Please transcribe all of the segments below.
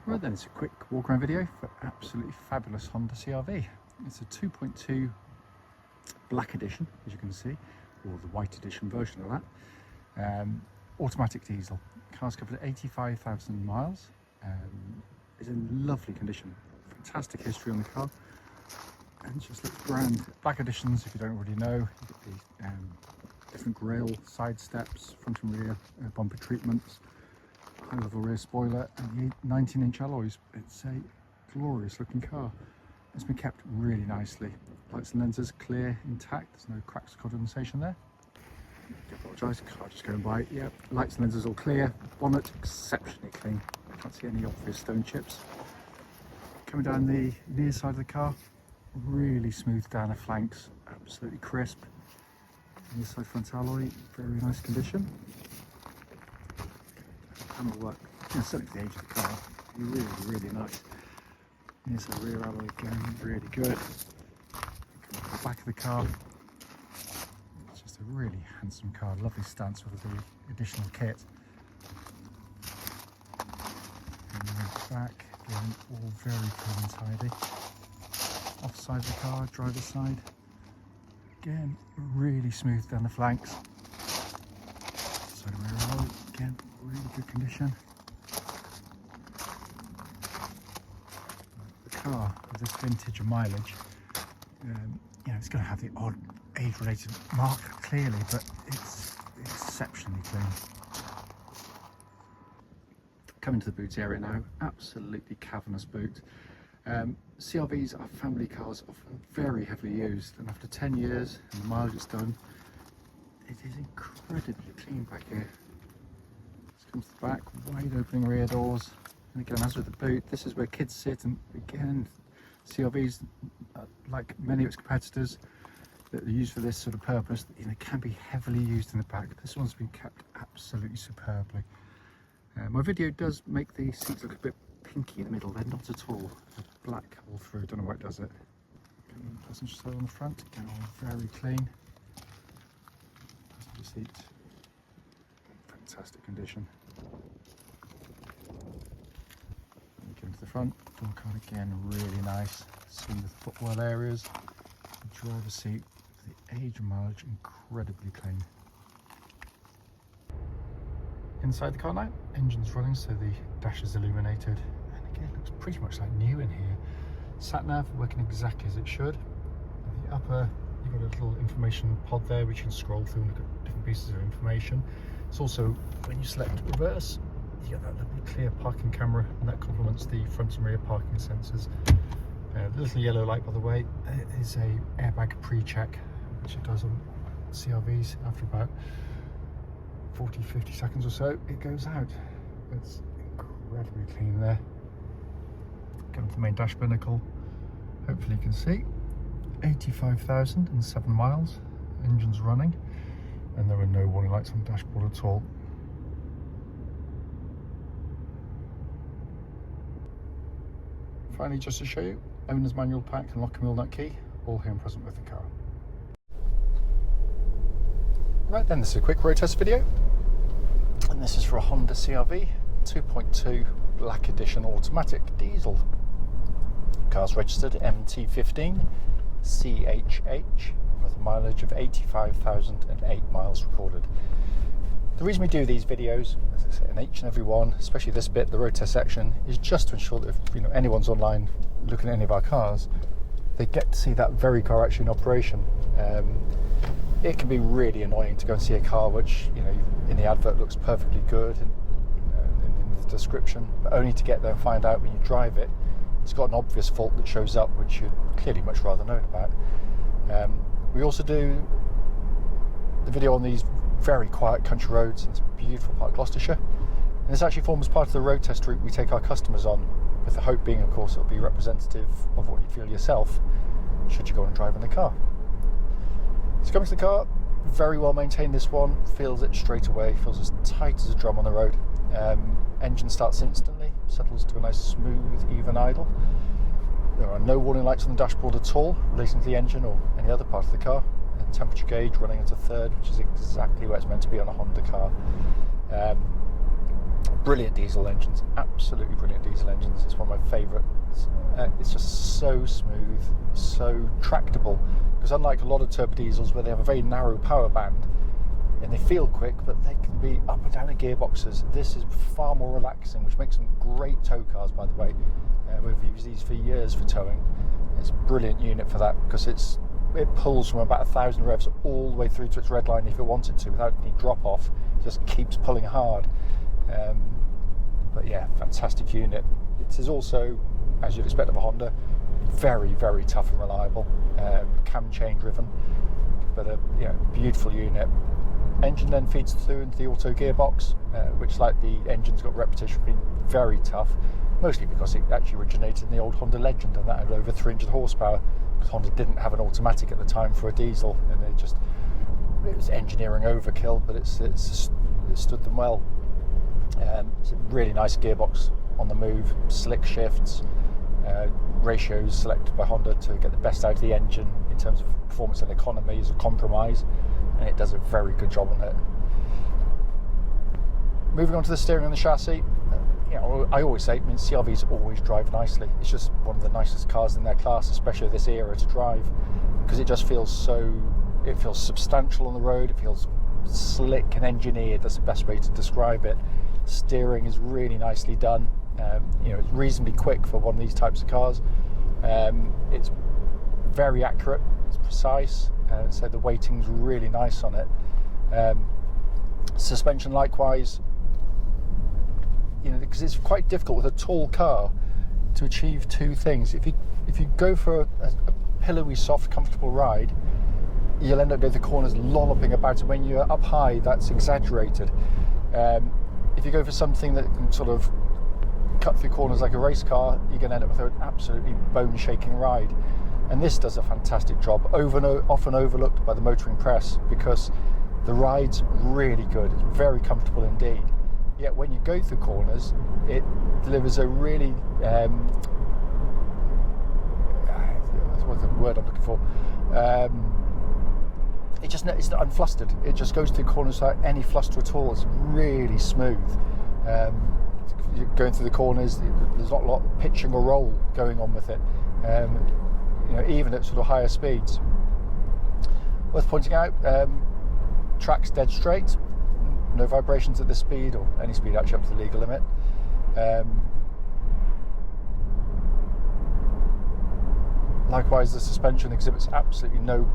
Right then, it's a quick walk around video for absolutely fabulous Honda CR-V. It's a 2.2 black edition, as you can see, or the white edition version of that. Automatic diesel. Car's covered 85,000 miles. It's in lovely condition. Fantastic history on the car. And it just looks grand. Black editions, if you don't already know, you get the different grille, side steps, front and rear bumper treatments, high level rear spoiler, and the 19-inch alloys. It's a glorious looking car. It's been kept really nicely. Lights and lenses clear, intact. There's no cracks or condensation there. I apologise, car just going by. Yep, lights and lenses all clear. Bonnet exceptionally clean. Can't see any obvious stone chips. Coming down the near side of the car, really smooth down the flanks, absolutely crisp. Near side front alloy, very nice condition. Panel work, certainly for the age of the car, really nice. Near side rear alloy again, really good. Coming to the back of the car, it's just a really handsome car, lovely stance with the additional kit. And the back, again, all very clean and tidy. Offside of the car, driver's side, again, really smooth down the flanks. Side of rear alloy, again, really good condition. The car with this vintage and mileage, it's going to have the odd age-related mark clearly, but it's exceptionally clean. Coming to the boot area now, absolutely cavernous boot. CR-Vs are family cars, often very heavily used, and after 10 years and the mileage it's done, it is incredibly clean back here. This comes to the back, wide opening rear doors, and again, as with the boot, this is where kids sit, and again, CR-Vs, like many of its competitors that are used for this sort of purpose, can be heavily used in the back. This one's been kept absolutely superbly. My video does make the seats look a bit pinky in the middle, they're not at all. They're black all through, don't know why it does it. Passenger side on the front, again all very clean. Passenger seat, fantastic condition. And you get into the front, door card again really nice. Smooth footwell areas. The driver's seat, the age and mileage, incredibly clean. Inside the car now, engine's running, so the dash is illuminated, and again looks pretty much like new in here. Sat nav working exactly as it should. At the upper, you've got a little information pod there which you can scroll through and look at different pieces of information. It's also, when you select reverse, you get that lovely clear parking camera, and that complements the front and rear parking sensors. The little yellow light, by the way, is a airbag pre-check, which it does on CR-Vs after about 40-50 seconds or so it goes out. It's incredibly clean there. Going to the main dash binnacle, hopefully you can see 85,007 miles, engine's running, and there are no warning lights on the dashboard at all. Finally, just to show you, owner's manual pack and lock and wheel nut key, all here and present with the car. Right then, this is a quick road test video, and this is for a Honda CR-V 2.2 black edition automatic diesel. Car's registered MT15CHH with a mileage of 85,008 miles recorded. The reason we do these videos, as I say, in each and every one, especially this bit, the road test section, is just to ensure that if anyone's online looking at any of our cars, they get to see that very car actually in operation. It can be really annoying to go and see a car which, in the advert looks perfectly good and in the description, but only to get there and find out when you drive it, it's got an obvious fault that shows up, which you'd clearly much rather know about. We also do the video on these very quiet country roads. It's a beautiful part of Gloucestershire, and this actually forms part of the road test route we take our customers on, with the hope being, of course, it'll be representative of what you feel yourself should you go and drive in the car. So coming to the car, very well maintained this one, feels it straight away, feels as tight as a drum on the road. Engine starts instantly, settles to a nice smooth, even idle. There are no warning lights on the dashboard at all relating to the engine or any other part of the car. And temperature gauge running at a third, which is exactly where it's meant to be on a Honda car. Brilliant diesel engines, absolutely brilliant diesel engines. favourites. It's just so smooth, so tractable, because unlike a lot of turbo diesels where they have a very narrow power band and they feel quick, but they can be up and down in gearboxes, this is far more relaxing, which makes them great tow cars, by the way. We've used these for years for towing. It's a brilliant unit for that, because it pulls from about 1,000 revs all the way through to its red line if it wanted to, without any drop off. It just keeps pulling hard. But yeah, fantastic unit. It is also, as you'd expect of a Honda, very, very tough and reliable. Cam chain driven, but a beautiful unit. Engine then feeds through into the auto gearbox, which, like the engine's got a reputation for being very tough, mostly because it actually originated in the old Honda Legend, and that had over 300 horsepower, because Honda didn't have an automatic at the time for a diesel, and it was engineering overkill, but it stood them well. It's a really nice gearbox on the move, slick shifts, ratios selected by Honda to get the best out of the engine in terms of performance and economy as a compromise, and it does a very good job on it. Moving on to the steering and the chassis, I always say, CR-Vs always drive nicely. It's just one of the nicest cars in their class, especially this era, to drive, because it just feels substantial on the road. It feels slick and engineered. That's the best way to describe it. Steering is really nicely done. It's reasonably quick for one of these types of cars. It's very accurate, it's precise, so the weighting's really nice on it. Suspension likewise, because it's quite difficult with a tall car to achieve two things. If you go for a pillowy, soft, comfortable ride, you'll end up going through corners lolloping about, and when you're up high, that's exaggerated. If you go for something that can sort of cut through corners like a race car, you're going to end up with an absolutely bone-shaking ride. And this does a fantastic job, often overlooked by the motoring press, because the ride's really good. It's very comfortable indeed. Yet when you go through corners, it delivers a really what's the word I'm looking for? It's not unflustered. It just goes through corners without any fluster at all. It's really smooth. Going through the corners, there's not a lot of pitching or roll going on with it. Even at sort of higher speeds. Worth pointing out, track's dead straight. No vibrations at this speed, or any speed actually up to the legal limit. Likewise, the suspension exhibits absolutely no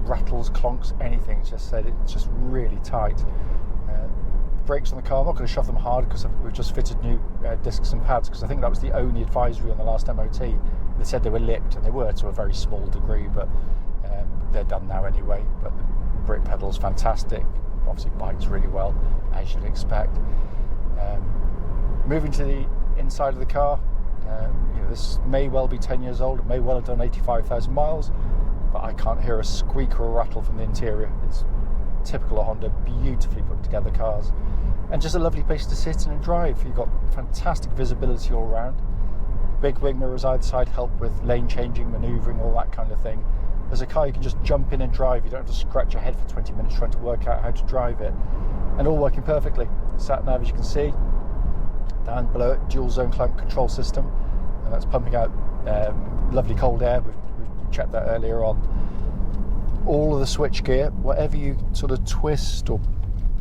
rattles, clonks, anything. It's just really tight. Brakes on the car, I'm not going to shove them hard because we've just fitted new discs and pads, because I think that was the only advisory on the last MOT. They said they were lipped, and they were to a very small degree, but they're done now anyway. But the brake pedal's fantastic, obviously bites really well, as you'd expect. Moving to the inside of the car, this may well be 10 years old, it may well have done 85,000 miles, but I can't hear a squeak or a rattle from the interior. It's typical of Honda, beautifully put together cars, and just a lovely place to sit and drive. You've got fantastic visibility all around. Big wing mirrors either side help with lane changing, manoeuvring, all that kind of thing. As a car, you can just jump in and drive. You don't have to scratch your head for 20 minutes trying to work out how to drive it, and all working perfectly. Sat nav, as you can see, down below it, dual zone climate control system, and that's pumping out lovely cold air. We've checked that earlier on. All of the switch gear, whatever you sort of twist or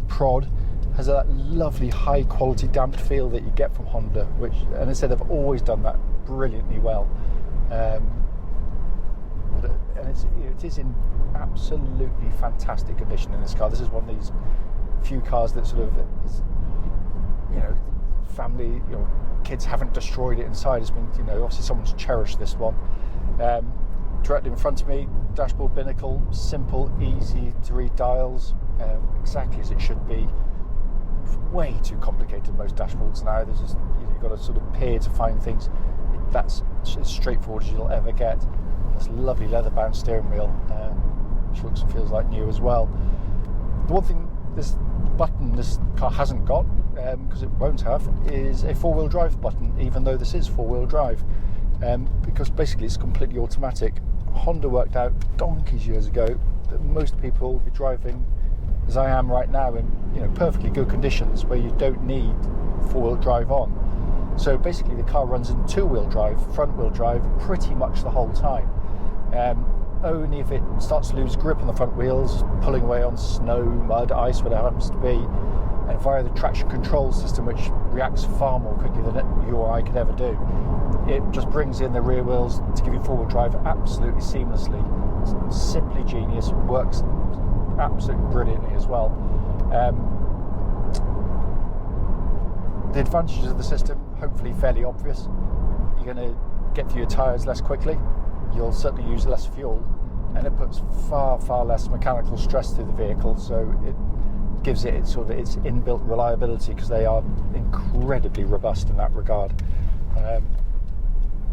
prod, has that lovely high quality damped feel that you get from Honda, and I said they've always done that brilliantly well. And it is in absolutely fantastic condition in this car. This is one of these few cars that sort of is, family, kids haven't destroyed it inside. It's been, obviously someone's cherished this one. Directly in front of me, dashboard binnacle, simple, easy to read dials, exactly as it should be. Way too complicated, most dashboards now. There's just, you've got to sort of peer to find things. That's as straightforward as you'll ever get. And this lovely leather-bound steering wheel, which looks and feels like new as well. The one thing this car hasn't got, because it won't have, is a four-wheel drive button, even though this is four-wheel drive, because basically it's completely automatic. Honda worked out donkeys years ago that most people will be driving, as I am right now, in perfectly good conditions where you don't need four-wheel drive on. So basically the car runs in two-wheel drive, front-wheel drive, pretty much the whole time. Only if it starts to lose grip on the front wheels, pulling away on snow, mud, ice, whatever it happens to be, and via the traction control system, which reacts far more quickly than you or I could ever do, it just brings in the rear wheels to give you four-wheel drive absolutely seamlessly. It's simply genius, works absolutely brilliantly as well. The advantages of the system, hopefully fairly obvious. You're going to get through your tyres less quickly, you'll certainly use less fuel, and it puts far less mechanical stress through the vehicle, so it gives it its inbuilt reliability, because they are incredibly robust in that regard. As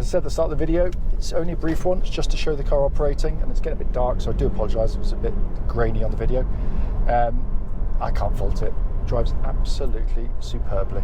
I said at the start of the video, it's only a brief one, it's just to show the car operating, and it's getting a bit dark, so I do apologise, it was a bit grainy on the video. I can't fault it, drives absolutely superbly.